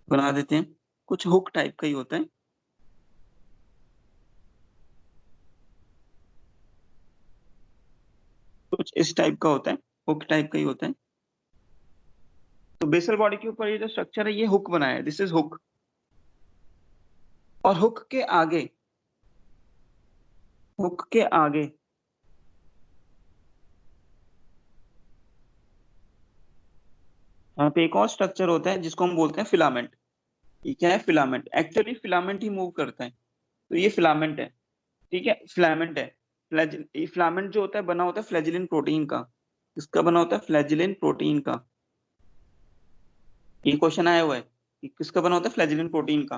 बना देते हैं, कुछ हुक टाइप का ही होता है। कुछ इस टाइप का होता है, हुक टाइप का ही होता है। तो बेसल बॉडी के ऊपर ये जो स्ट्रक्चर है ये हुक बनाया है, दिस इज हुक। और हुक के आगे, हुक के आगे यहाँ पे एक और स्ट्रक्चर होता है जिसको हम बोलते हैं फिलामेंट। ये क्या है? फिलामेंट। एक्चुअली फिलामेंट ही मूव करता है, तो ये फिलामेंट है। ठीक है, फिलामेंट है। ये फिलामेंट जो होता है बना होता है फ्लैजिलिन प्रोटीन का। किसका बना होता है? फ्लैजिलिन प्रोटीन का। ये क्वेश्चन आया हुआ है कि किसका बना होता है? फ्लैजिलिन प्रोटीन का।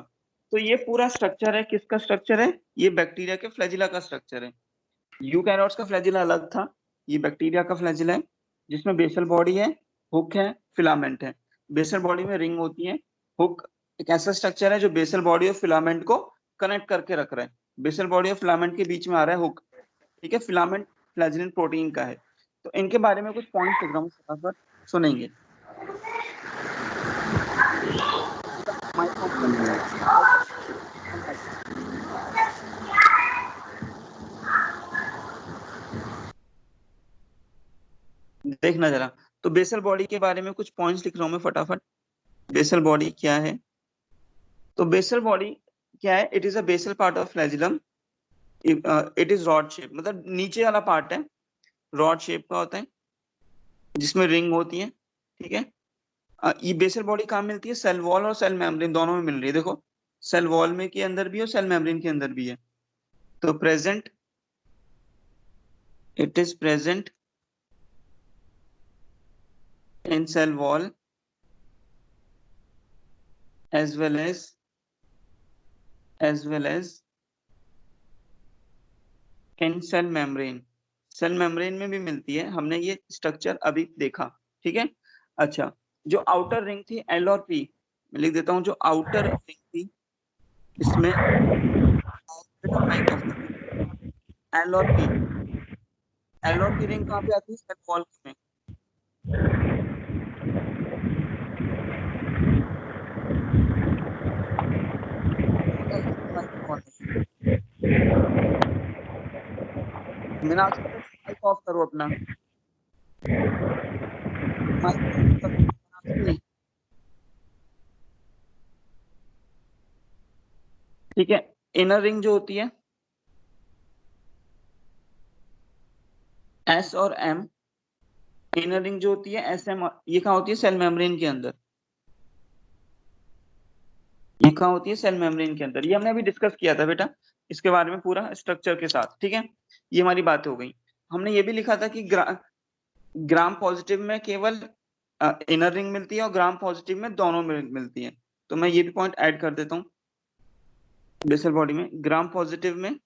तो ये पूरा स्ट्रक्चर है, किसका स्ट्रक्चर है? ये बैक्टीरिया के फ्लैजिला का स्ट्रक्चर है। यूकैरियोट्स का फ्लैजिला अलग था, ये बैक्टीरिया का फ्लैजिला है, जिसमें बेसल बॉडी है, हुक है, फिलामेंट है। बेसल बॉडी में रिंग होती है, हुक एक ऐसा स्ट्रक्चर है जो बेसल बॉडी और फिलामेंट को कनेक्ट करके रख रहा है। बेसल बॉडी और फिलामेंट के बीच में आ रहा है हुक। ठीक है, फिलामेंट फ्लैजिलिन प्रोटीन का है। तो इनके बारे में कुछ पॉइंट्स लिख रहा हूँ, फटाफट सुनेंगे। माइक ऑफ कर लेना। देखना जरा, तो बेसल बॉडी के बारे में कुछ पॉइंट्स लिख रहा हूँ मैं फटाफट। बेसल बॉडी क्या है? तो बेसल बॉडी क्या है? It is a basal part of flagellum. It is rod shape, मतलब नीचे वाला पार्ट है, रॉड शेप का होता है, जिसमें रिंग होती है। ठीक है, ये बेसल बॉडी कहाँ मिलती है? सेल वॉल और सेल मेम्ब्रेन दोनों में मिल रही है। देखो, सेल वॉल में के अंदर भी और सेल मेम्ब्रेन के अंदर भी है। तो present, it is present in cell wall as well as in cell membrane. Cell membrane में भी मिलती है, हमने ये स्ट्रक्चर अभी देखा। ठीक है, अच्छा, जो आउटर रिंग थी एल और पी, मैं लिख देता हूँ, जो आउटर रिंग थी इसमें एल और पी, एल और पी रिंग कहाँ पे आती है? सेल वॉल में। मीनाक्षी, माइक ऑफ करो अपना, माइक ऑफ करो मीनाक्षी। ठीक है, इनर रिंग जो होती है एस और एम, इनर रिंग जो होती है एस एम, ये कहाँ होती है? सेल मेम्ब्रेन के अंदर। ये कहाँ होती है? सेल मेम्ब्रेन के अंदर। ये हमने अभी डिस्कस किया था बेटा, इसके बारे में पूरा स्ट्रक्चर के साथ। ठीक है, ये हमारी बात हो गई। हमने ये भी लिखा था कि ग्राम पॉजिटिव में केवल इनर रिंग मिलती है और ग्राम पॉजिटिव में दोनों मिलती है। तो मैं ये भी पॉइंट ऐड कर देता हूँ। बेसल बॉडी में ग्राम पॉजिटिव में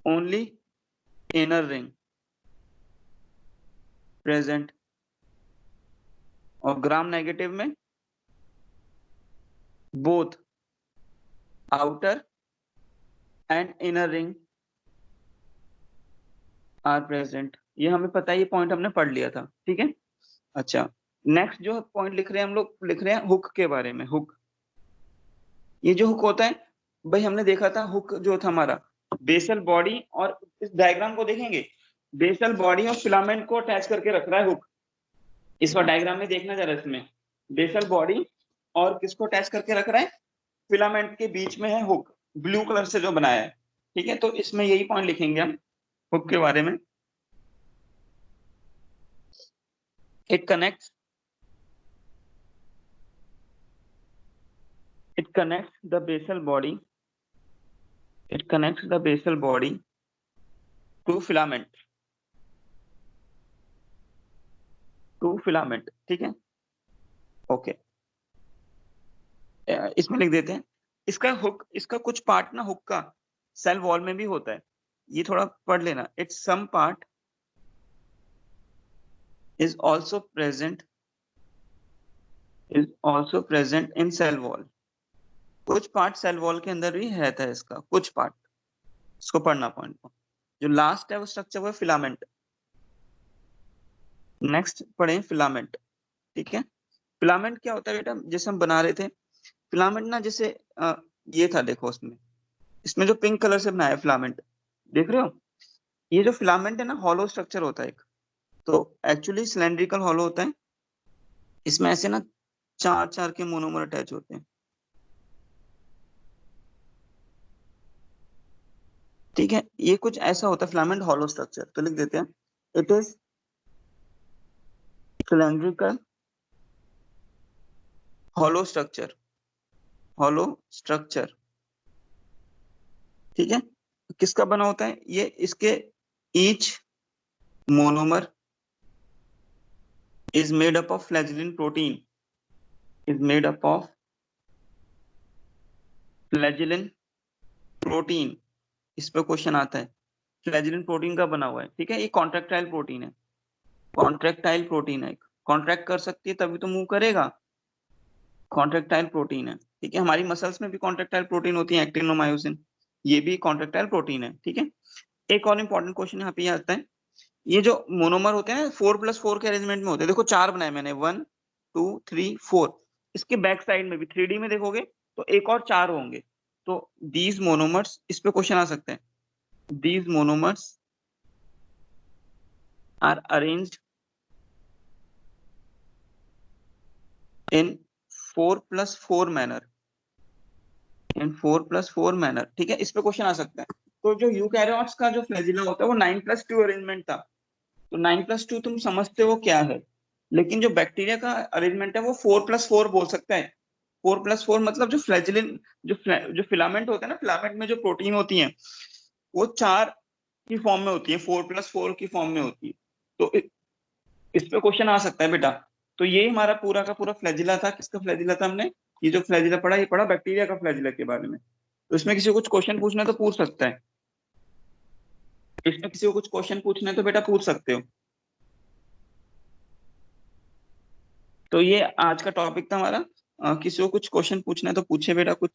ओनली इनर रिंग प्रेजेंट, और ग्राम नेगेटिव में both outer and inner ring are present. ये हमें पता है, ये पॉइंट हमने पढ़ लिया था। ठीक है, अच्छा, नेक्स्ट जो पॉइंट लिख रहे हैं हम लोग, लिख रहे हैं हुक के बारे में। हुक, ये जो हुक होता है भाई, हमने देखा था हुक जो था हमारा बेसल बॉडी, और इस डायग्राम को देखेंगे, बेसल बॉडी और फिलामेंट को अटैच करके रख रहा है हुक। इस बार डायग्राम में देखना जरा, इसमें बेसल बॉडी और किसको अटैच करके रख रहा है? फिलामेंट के बीच में है हुक, ब्लू कलर से जो बनाया है। ठीक है, तो इसमें यही पॉइंट लिखेंगे हम हुक के बारे में। It connects the basal body. It connects the basal body to filament. ठीक है, ओके। इसमें लिख देते हैं इसका कुछ पार्ट ना हुक का सेल वॉल में भी होता है, ये थोड़ा पढ़ लेना। It's some part is also present in cell wall। कुछ पार्ट सेल वॉल के अंदर भी रहता है इसका, कुछ पार्ट, इसको पढ़ना पॉइंट को। जो लास्ट है वो स्ट्रक्चर वो फिलामेंट। नेक्स्ट पढ़ें फिलामेंट, ठीक है। फिलामेंट क्या होता है बेटा, जैसे हम बना रहे थे फिलामेंट ना, जैसे ये था, देखो इसमें जो पिंक कलर से बनाया फिलामेंट, देख रहे हो? ये जो फिलामेंट है ना, हॉलो स्ट्रक्चर होता है एक, तो एक्चुअली सिलेंड्रिकल हॉलो होता है। इसमें ऐसे ना 4 के मोनोमर अटैच होते हैं, ठीक है। ये कुछ ऐसा होता है फिलामेंट हॉलो स्ट्रक्चर, तो लिख देते हैं it is cylindrical hollow structure, ठीक है। किसका बना होता है ये? इसके each monomer is made up of flagellin protein, इस पे क्वेश्चन आता है। फ्लैजिलिन प्रोटीन का बना हुआ है, ठीक है। ये कॉन्ट्रैक्टाइल प्रोटीन है, कॉन्ट्रैक्ट कर सकती है तभी तो मूव करेगा, कॉन्ट्रैक्टाइल प्रोटीन है, ठीक है। हमारी मसल्स में भी कॉन्ट्रैक्टाइल प्रोटीन होती है, एक्टिन और मायोसिन, ये भी कॉन्ट्रैक्टाइल प्रोटीन है, ठीक है। एक और इंपॉर्टेंट क्वेश्चन यहाँ पे आता है, ये जो मोनोमर होते हैं 4+4 के अरेंजमेंट में होते हैं, देखो 4 बनाए मैंने, 1 2 3 4। इसके बैक साइड में भी 3D में देखोगे तो एक और 4 होंगे, तो दीज मोनोमर्स, इस पे क्वेश्चन आ सकते हैं, these monomers are arranged in 4+4 manner, ठीक है। इस पे क्वेश्चन आ सकता है। तो जो यूकैरियोट्स का जो फ्लैजिला होता है वो 9+2 अरेंजमेंट था, तो 9+2 तुम समझते हो क्या है, लेकिन जो बैक्टीरिया का अरेंजमेंट है वो 4+4 बोल सकता है। 4+4 मतलब जो फ्लैजिलिन, जो फिलामेंट होता है ना, फिलामेंट में जो प्रोटीन होती है वो 4 की फॉर्म में होती है, 4+4 की फॉर्म में होती है, तो इस पे क्वेश्चन आ सकता है बेटा। तो ये हमारा पूरा का पूरा फ्लैजिला था। किसका फ्लैजिला था हमने? ये जो फ्लैजिला पढ़ा, ये पढ़ा बैक्टीरिया का फ्लैजिला के बारे में। तो इसमें किसी को कुछ क्वेश्चन पूछना है तो पूछ सकता है, इसमें किसी को कुछ क्वेश्चन पूछना है तो बेटा पूछ सकते हो। तो ये आज का टॉपिक था हमारा। किसी को कुछ क्वेश्चन पूछना है तो पूछे बेटा, कुछ